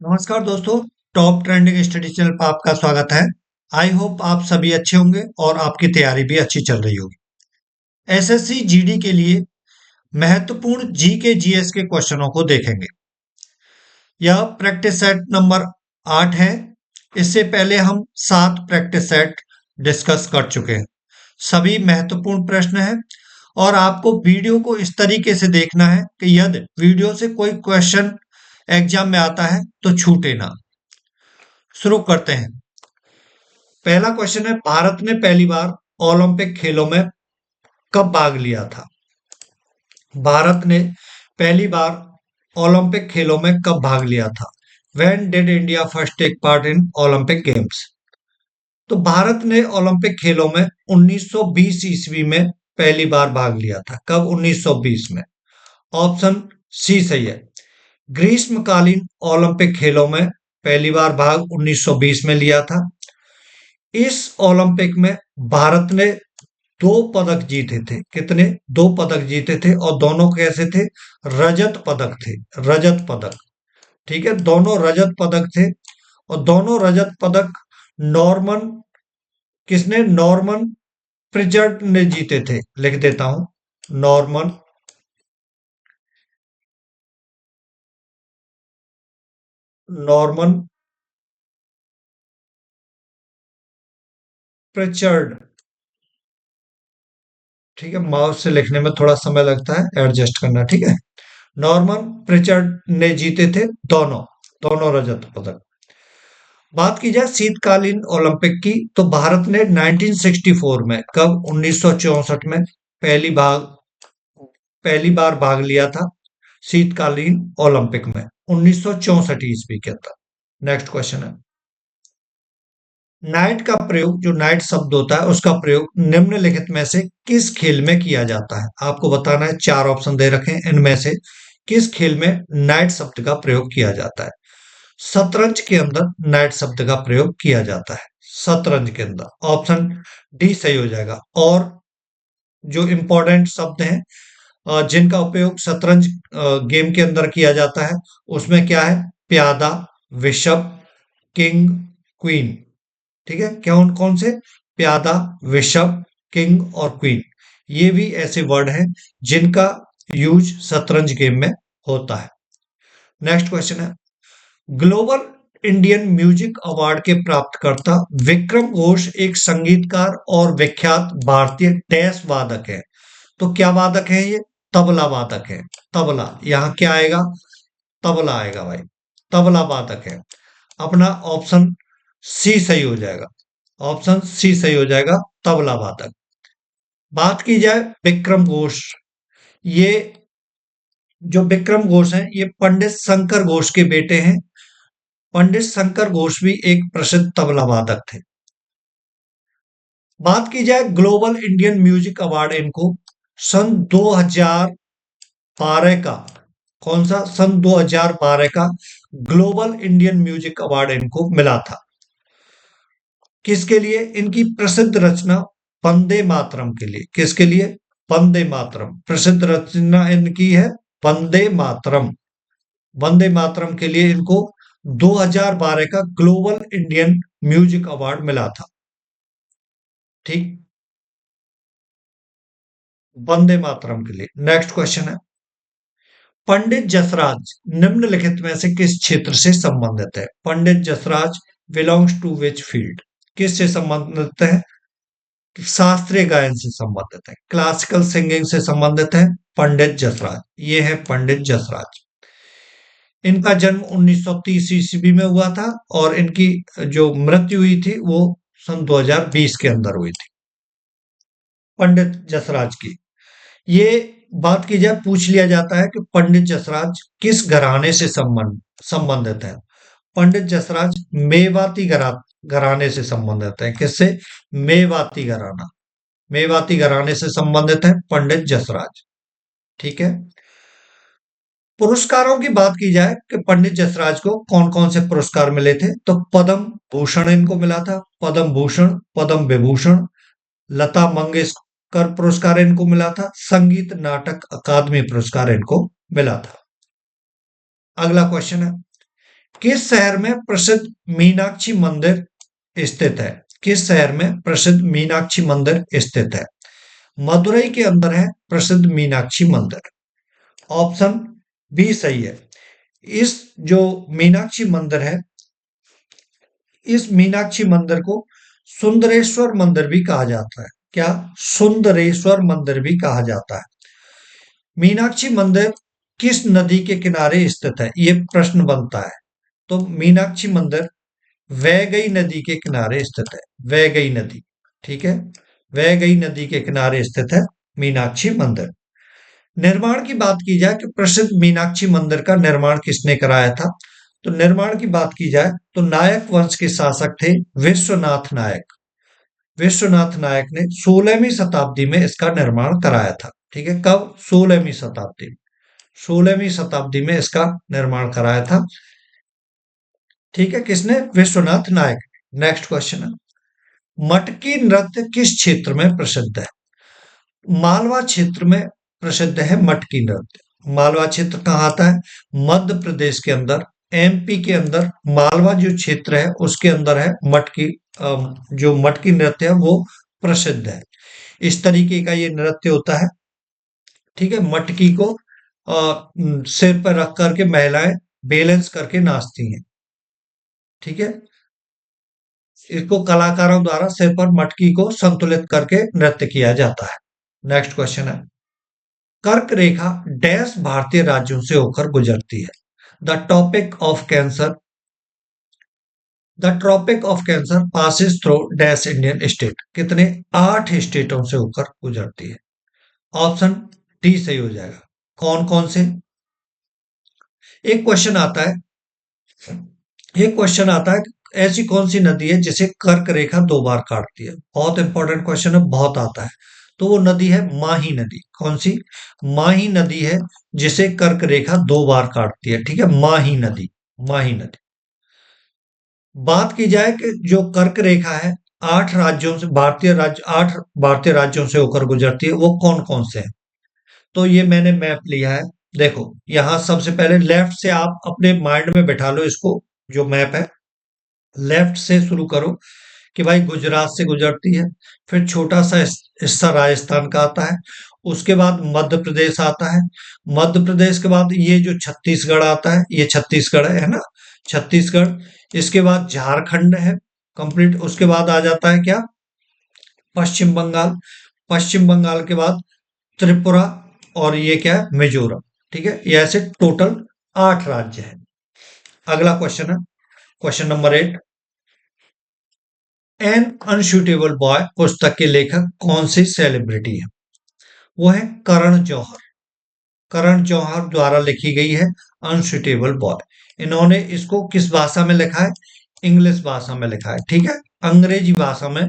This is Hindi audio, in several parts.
नमस्कार दोस्तों। टॉप ट्रेंडिंग स्टडी चैनल पर आपका स्वागत है। आई होप आप सभी अच्छे होंगे और आपकी तैयारी भी अच्छी चल रही होगी। एसएससी जीडी के लिए महत्वपूर्ण जी के जीएस के क्वेश्चनों को देखेंगे। यह प्रैक्टिस सेट नंबर 8 है। इससे पहले हम 7 प्रैक्टिस सेट डिस्कस कर चुके हैं। सभी महत्वपूर्ण प्रश्न हैं और आपको वीडियो को इस तरीके से देखना है कि यदि वीडियो से कोई क्वेश्चन एग्जाम में आता है तो छूटे ना। शुरू करते हैं। पहला क्वेश्चन है, भारत ने पहली बार ओलंपिक खेलों में कब भाग लिया था? भारत ने पहली बार ओलंपिक खेलों में कब भाग लिया था? When did India first take part in Olympic Games? तो भारत ने ओलंपिक खेलों में 1920 ईस्वी में पहली बार भाग लिया था। कब? 1920 में। ऑप्शन सी सही है। ग्रीष्मकालीन ओलंपिक खेलों में पहली बार भाग 1920 में लिया था। इस ओलंपिक में भारत ने 2 पदक जीते थे। कितने? 2 पदक जीते थे और दोनों कैसे थे? रजत पदक थे। रजत पदक। ठीक है, दोनों रजत पदक थे और दोनों रजत पदक नॉर्मन किसने? नॉर्मन प्रिचर्ड ने जीते थे। लिख देता हूं, नॉर्मन नॉर्मन प्रिचर्ड। ठीक है, माउस से लिखने में थोड़ा समय लगता है, एडजस्ट करना। ठीक है, नॉर्मन प्रिचर्ड ने जीते थे दोनों दोनों रजत पदक। बात की जाए शीतकालीन ओलंपिक की तो भारत ने 1964 में, कब? 1964 में पहली बार भाग लिया था शीतकालीन ओलंपिक में, 1964 ईस्वी के अंदर। नेक्स्ट क्वेश्चन है, नाइट का प्रयोग, जो नाइट शब्द होता है उसका प्रयोग निम्नलिखित में से किस खेल में किया जाता है? आपको बताना है। 4 ऑप्शन दे रखे हैं, इनमें से किस खेल में नाइट शब्द का प्रयोग किया जाता है? शतरंज के अंदर नाइट शब्द का प्रयोग किया जाता है। शतरंज के अंदर ऑप्शन डी सही हो जाएगा। और जो इंपॉर्टेंट शब्द हैं जिनका उपयोग शतरंज गेम के अंदर किया जाता है उसमें क्या है? प्यादा, विशप, किंग, क्वीन। ठीक है, कौन कौन से? प्यादा, विशप, किंग और क्वीन। ये भी ऐसे वर्ड हैं जिनका यूज शतरंज गेम में होता है। नेक्स्ट क्वेश्चन है, ग्लोबल इंडियन म्यूजिक अवार्ड के प्राप्तकर्ता विक्रम घोष एक संगीतकार और विख्यात भारतीय डैश वादक है। तो क्या वादक है ये? तबला वादक है। तबला, यहाँ क्या आएगा? तबला आएगा भाई। तबला वादक है। अपना ऑप्शन सी सही हो जाएगा। ऑप्शन सी सही हो जाएगा, तबला वादक। बात की जाए विक्रम घोष, ये जो विक्रम घोष हैं ये पंडित शंकर घोष के बेटे हैं। पंडित शंकर घोष भी एक प्रसिद्ध तबला वादक थे। बात की जाए ग्लोबल इंडियन म्यूजिक अवार्ड, इनको सन 2012 का, कौन सा? सन 2012 का ग्लोबल इंडियन म्यूजिक अवार्ड इनको मिला था। किसके लिए? इनकी प्रसिद्ध रचना वंदे मातरम के लिए। किसके लिए? वंदे मातरम। प्रसिद्ध रचना इनकी है वंदे मातरम। वंदे मातरम के लिए इनको 2012 का ग्लोबल इंडियन म्यूजिक अवार्ड मिला था। ठीक, वंदे मातरम के लिए। नेक्स्ट क्वेश्चन है, पंडित जसराज निम्नलिखित में से किस क्षेत्र से संबंधित है? Pandit Jasraj belongs to which field? किससे संबंधित है? शास्त्रीय गायन से संबंधित है, क्लासिकल सिंगिंग से संबंधित है पंडित जसराज। ये है पंडित जसराज। इनका जन्म 1930 ईस्वी में हुआ था और इनकी जो मृत्यु हुई थी वो सन 2020 के अंदर हुई थी, पंडित जसराज की। ये बात की जाए, पूछ लिया जाता है कि पंडित जसराज किस घराने से संबंधित है? पंडित जसराज मेवाती घराने से संबंधित है। किससे? मेवाती घराना। मेवाती घराने से संबंधित है पंडित जसराज। ठीक है, पुरस्कारों की बात की जाए कि पंडित जसराज को कौन कौन से पुरस्कार मिले थे, तो पद्म भूषण इनको मिला था। पद्म भूषण, पद्म विभूषण, लता मंगेशकर पुरस्कार इनको मिला था, संगीत नाटक अकादमी पुरस्कार इनको मिला था। अगला क्वेश्चन है, किस शहर में प्रसिद्ध मीनाक्षी मंदिर स्थित है? किस शहर में प्रसिद्ध मीनाक्षी मंदिर स्थित है? मदुरई के अंदर है प्रसिद्ध मीनाक्षी मंदिर। ऑप्शन बी सही है। इस जो मीनाक्षी मंदिर है, इस मीनाक्षी मंदिर को सुंदरेश्वर मंदिर भी कहा जाता है। क्या? सुंदरेश्वर मंदिर भी कहा जाता है। मीनाक्षी मंदिर किस नदी के किनारे स्थित है? ये प्रश्न बनता है। तो मीनाक्षी मंदिर वैगई नदी के किनारे स्थित है। वैगई नदी, ठीक है, वैगई नदी के किनारे स्थित है मीनाक्षी मंदिर। निर्माण की बात की जाए कि प्रसिद्ध मीनाक्षी मंदिर का निर्माण किसने कराया था, तो निर्माण की बात की जाए तो नायक वंश के शासक थे विश्वनाथ नायक। विश्वनाथ नायक ने 16वीं शताब्दी में इसका निर्माण कराया था। ठीक है, कब? 16वीं शताब्दी में। 16वीं शताब्दी में इसका निर्माण कराया था। ठीक है, किसने? विश्वनाथ नायक। नेक्स्ट क्वेश्चन है, मटकी नृत्य किस क्षेत्र में प्रसिद्ध है? मालवा क्षेत्र में प्रसिद्ध है मटकी नृत्य। मालवा क्षेत्र कहाँ आता है? मध्य प्रदेश के अंदर, एमपी के अंदर मालवा जो क्षेत्र है उसके अंदर है मटकी। जो मटकी नृत्य है वो प्रसिद्ध है। इस तरीके का ये नृत्य होता है। ठीक है, मटकी को सिर पर रख करके महिलाएं बैलेंस करके नाचती हैं। ठीक है, इसको कलाकारों द्वारा सिर पर मटकी को संतुलित करके नृत्य किया जाता है। नेक्स्ट क्वेश्चन है, कर्क रेखा डैश भारतीय राज्यों से होकर गुजरती है? The topic of Cancer the Tropic of Cancer passes through dash Indian state. कितने? 8 स्टेटों से होकर गुजरती है। ऑप्शन डी सही हो जाएगा। कौन कौन से? एक क्वेश्चन आता है, एक क्वेश्चन आता है, ऐसी कौन सी नदी है जिसे कर्क रेखा 2 बार काटती है? बहुत इंपॉर्टेंट क्वेश्चन है, बहुत आता है। तो वो नदी है माही नदी। कौन सी? माही नदी है जिसे कर्क रेखा 2 बार काटती है। ठीक है, माही नदी। माही नदी। बात की जाए कि जो कर्क रेखा है 8 राज्यों से, भारतीय राज्य 8 भारतीय राज्यों से होकर गुजरती है, वो कौन कौन से हैं? तो ये मैंने मैप लिया है। देखो, यहां सबसे पहले लेफ्ट से आप अपने माइंड में बैठा लो इसको, जो मैप है लेफ्ट से शुरू करो कि भाई गुजरात से गुजरती है। फिर छोटा सा हिस्सा राजस्थान का आता है। उसके बाद मध्य प्रदेश आता है। मध्य प्रदेश के बाद ये जो छत्तीसगढ़ आता है, ये छत्तीसगढ़ है ना, छत्तीसगढ़। इसके बाद झारखंड है कंप्लीट। उसके बाद आ जाता है क्या? पश्चिम बंगाल। पश्चिम बंगाल के बाद त्रिपुरा, और ये क्या है? मिजोरम। ठीक है, ये ऐसे टोटल 8 राज्य है। अगला क्वेश्चन है, क्वेश्चन नंबर 8। एन अनशूटेबल बॉय पुस्तक के लेखक कौन सी सेलिब्रिटी है? वो है करण जौहर। करण जौहर द्वारा लिखी गई है अनसुटेबल बॉय। इन्होंने इसको किस भाषा में लिखा है? इंग्लिश भाषा में लिखा है। ठीक है, अंग्रेजी भाषा में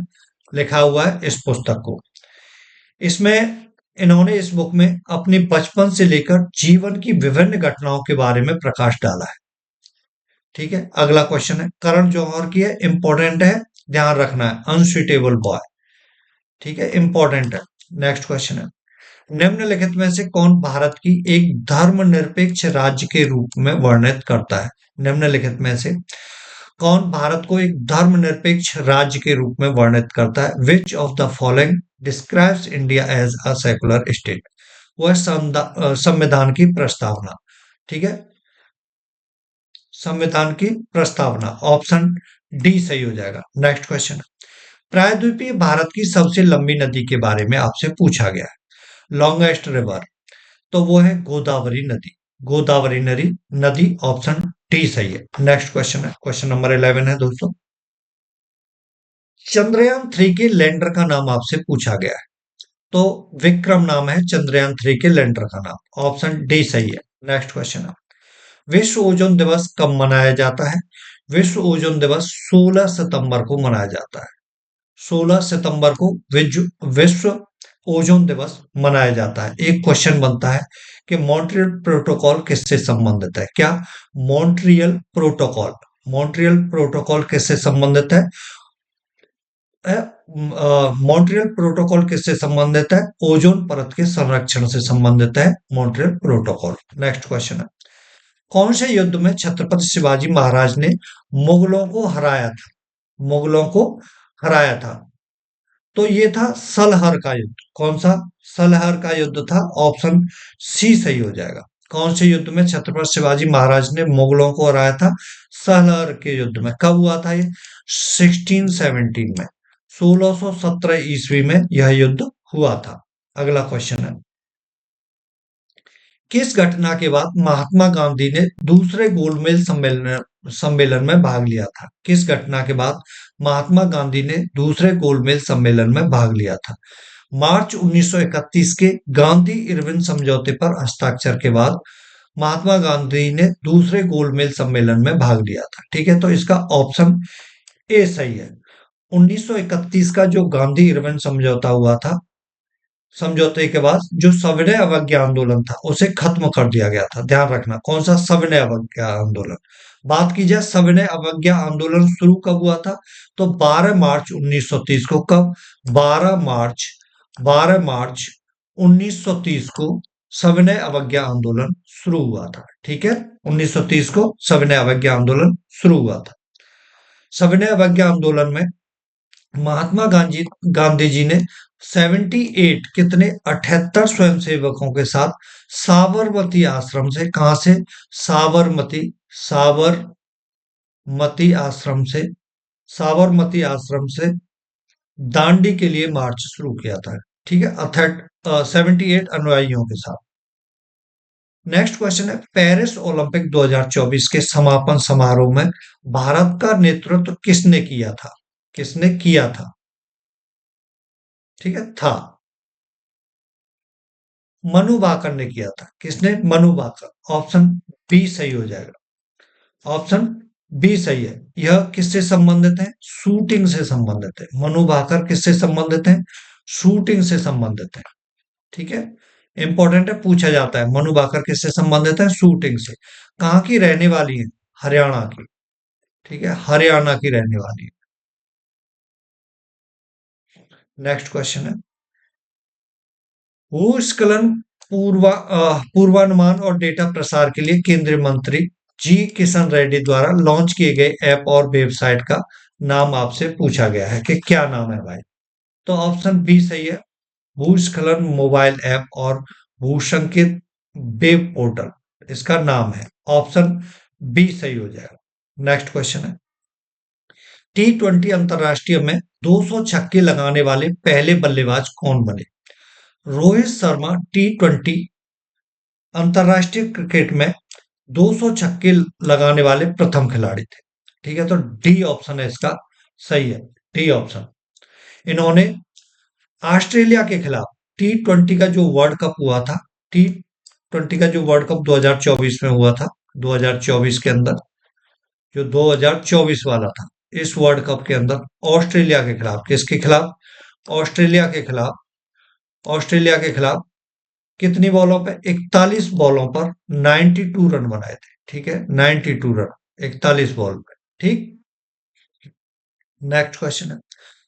लिखा हुआ है इस पुस्तक को। इसमें इन्होंने इस बुक में अपनी बचपन से लेकर जीवन की विभिन्न घटनाओं के बारे में प्रकाश डाला है। ठीक है, अगला क्वेश्चन है, करण जौहर की है, इंपॉर्टेंट है, ध्यान रखना है, अनसुटेबल बॉय। ठीक है, इंपॉर्टेंट है। नेक्स्ट क्वेश्चन है, निम्नलिखित में से कौन भारत की एक धर्मनिरपेक्ष राज्य के रूप में वर्णित करता है? निम्नलिखित में से कौन भारत को एक धर्मनिरपेक्ष राज्य के रूप में वर्णित करता है? Which of the following describes India as a secular state? वो है संविधान की प्रस्तावना। ठीक है, संविधान की प्रस्तावना। ऑप्शन डी सही हो जाएगा। नेक्स्ट क्वेश्चन, प्रायद्वीपीय भारत की सबसे लंबी नदी के बारे में आपसे पूछा गया है। लॉन्गेस्ट रिवर, तो वो है गोदावरी नदी। गोदावरी नदी नदी, ऑप्शन डी सही है। नेक्स्ट क्वेश्चन है, क्वेश्चन नंबर 11 है दोस्तों। चंद्रयान 3 के लैंडर का नाम आपसे पूछा गया है। तो विक्रम नाम है चंद्रयान 3 के लैंडर का नाम। ऑप्शन डी सही है। नेक्स्ट क्वेश्चन है, विश्व ओजोन दिवस कब मनाया जाता है? विश्व ओजोन दिवस 16 सितंबर को मनाया जाता है। 16 सितंबर को विश्व ओजोन दिवस मनाया जाता है। एक क्वेश्चन बनता है कि मॉन्ट्रियल प्रोटोकॉल किससे संबंधित है? क्या? Montreal protocol. मॉन्ट्रियल प्रोटोकॉल किससे संबंधित है? मॉन्ट्रियल प्रोटोकॉल किससे संबंधित है? ओजोन परत के संरक्षण से संबंधित है मॉन्ट्रियल प्रोटोकॉल। नेक्स्ट क्वेश्चन है, कौन से युद्ध में छत्रपति शिवाजी महाराज ने मुगलों को हराया था? मुगलों को हराया था। तो ये था सलहर का युद्ध। कौन सा? सलहर का युद्ध था। ऑप्शन सी सही हो जाएगा। कौन से युद्ध में छत्रपति शिवाजी महाराज ने मुगलों को हराया था? सलहर के युद्ध में। कब हुआ था ये? 1617 में, 1617 ईस्वी में यह युद्ध हुआ था। अगला क्वेश्चन है, किस घटना के बाद महात्मा गांधी ने दूसरे गोलमेज सम्मेलन सम्मेलन में भाग लिया था? किस घटना के बाद महात्मा गांधी ने दूसरे गोलमेज सम्मेलन में भाग लिया था? मार्च 1931 के गांधी इरविन समझौते पर हस्ताक्षर के बाद महात्मा गांधी ने दूसरे गोलमेज सम्मेलन में भाग लिया था। ठीक है, तो इसका ऑप्शन ए सही है। 1931 का जो गांधी इरविन समझौता हुआ था, समझौते के बाद जो सविनय अवज्ञा आंदोलन था उसे खत्म कर दिया गया था। ध्यान रखना, कौन सा? सविनय अवज्ञा आंदोलन। बात की जाए सविनय अवज्ञा आंदोलन शुरू कब हुआ था, तो 12 मार्च 1930 को। कब? 12 मार्च, 12 मार्च 1930 को सविनय अवज्ञा आंदोलन शुरू हुआ था। ठीक है, 1930 को सविनय अवज्ञा आंदोलन शुरू हुआ था। सविनय अवज्ञा आंदोलन में महात्मा गांधी गांधी जी ने 78 कितने 78 स्वयंसेवकों के साथ साबरमती आश्रम से, कहां से? साबरमती, साबरमती आश्रम से, साबरमती आश्रम से दांडी के लिए मार्च शुरू किया था। ठीक है, 78 अनुयायियों के साथ। नेक्स्ट क्वेश्चन है, पेरिस ओलंपिक 2024 के समापन समारोह में भारत का नेतृत्व किसने किया था? किसने किया था? ठीक है, था। मनु भाकर ने किया था। किसने? मनु भाकर। ऑप्शन बी सही हो जाएगा। ऑप्शन बी सही है। यह किससे संबंधित है? शूटिंग से संबंधित है। मनु भाकर किससे संबंधित है? शूटिंग से संबंधित है। ठीक है, इंपॉर्टेंट है, पूछा जाता है। मनु भाकर किससे संबंधित है? शूटिंग से। कहाँ की रहने वाली है? हरियाणा की। ठीक है, हरियाणा की रहने वाली है। नेक्स्ट क्वेश्चन है, भूस्खलन पूर्वानुमान और डेटा प्रसार के लिए केंद्रीय मंत्री जी किशन रेड्डी द्वारा लॉन्च किए गए ऐप और वेबसाइट का नाम आपसे पूछा गया है कि क्या नाम है भाई? तो ऑप्शन बी सही है, भूस्खलन मोबाइल ऐप और भूसंकेत वेब पोर्टल इसका नाम है। ऑप्शन बी सही हो जाएगा। नेक्स्ट क्वेश्चन है, T20 अंतरराष्ट्रीय में 200 छक्के लगाने वाले पहले बल्लेबाज कौन बने? रोहित शर्मा T20 अंतरराष्ट्रीय क्रिकेट में 200 छक्के लगाने वाले प्रथम खिलाड़ी थे। ठीक है, तो डी ऑप्शन है इसका सही है। D option. इन्होंने ऑस्ट्रेलिया के खिलाफ T20 का जो वर्ल्ड कप हुआ था, T20 का जो वर्ल्ड कप 2024 में हुआ था, 2024 के अंदर, जो 2024 वाला था, इस वर्ल्ड कप के अंदर ऑस्ट्रेलिया के खिलाफ, किसके खिलाफ? ऑस्ट्रेलिया के खिलाफ, ऑस्ट्रेलिया के खिलाफ कितनी बॉलों पे? 41 बॉलों पर 92 रन बनाए थे। ठीक है, 92 रन 41 बॉल पे। ठीक। नेक्स्ट क्वेश्चन है,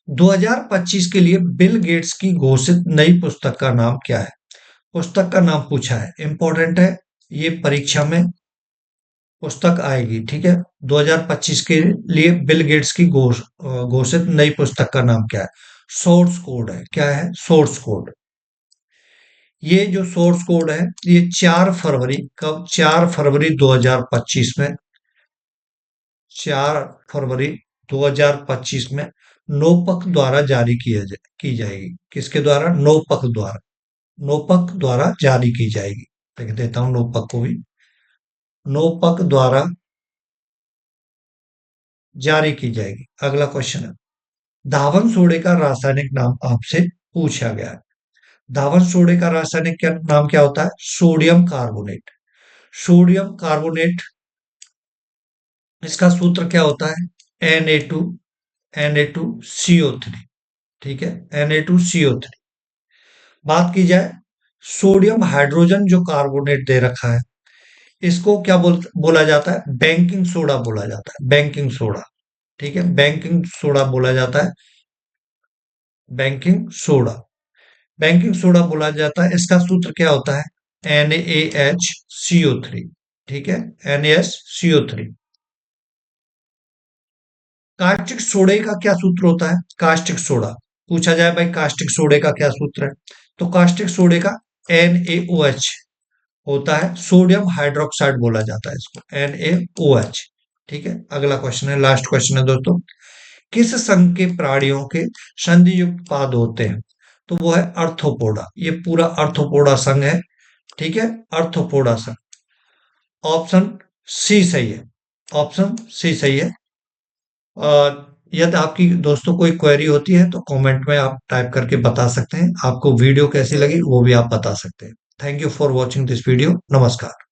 2025 के लिए बिल गेट्स की घोषित नई पुस्तक का नाम क्या है? पुस्तक का नाम पूछा है, इंपॉर्टेंट है, ये परीक्षा में पुस्तक आएगी। ठीक है, 2025 के लिए बिल गेट्स की घोषित नई पुस्तक का नाम क्या है? सोर्स कोड है। क्या है? Source code. ये जो सोर्स कोड है, ये 4 फरवरी, कब? 4 फरवरी 2025 में, 4 फरवरी 2025 में नोपक द्वारा जारी की जाएगी। किसके द्वारा? नोपक द्वारा। नोपक द्वारा जारी की जाएगी। लिख देता हूं नोपक को भी। नोपक द्वारा जारी की जाएगी। अगला क्वेश्चन है, धावन सोडे का रासायनिक नाम आपसे पूछा गया है। धावन सोडे का रासायनिक नाम क्या होता है? Sodium carbonate. सोडियम कार्बोनेट, इसका सूत्र क्या होता है? Na2CO3। ठीक है, Na2CO3। बात की जाए सोडियम हाइड्रोजन जो कार्बोनेट दे रखा है, इसको क्या बोला जाता है? बैंकिंग सोडा बोला जाता है। Banking soda. ठीक है, बैंकिंग सोडा बोला जाता है। बैंकिंग सोडा, बैंकिंग सोडा बोला जाता है। इसका सूत्र क्या होता है? NaHCO3। ठीक है, NaSCO3। कास्टिक सोडे का क्या सूत्र होता है? कास्टिक सोडा पूछा जाए भाई, कास्टिक सोडे का क्या सूत्र है? तो कास्टिक सोडे का NaOH होता है, सोडियम हाइड्रोक्साइड बोला जाता है इसको, NaOH। ठीक है, अगला क्वेश्चन है, लास्ट क्वेश्चन है दोस्तों। किस संघ के प्राणियों के संधि युक्त पाद होते हैं? तो वो है अर्थोपोडा, ये पूरा अर्थोपोडा संघ है। ठीक है, अर्थोपोडा संघ। ऑप्शन सी सही है, ऑप्शन सी सही है। यदि आपकी दोस्तों कोई क्वेरी होती है तो कमेंट में आप टाइप करके बता सकते हैं। आपको वीडियो कैसी लगी वो भी आप बता सकते हैं। Thank you for watching this video. नमस्कार।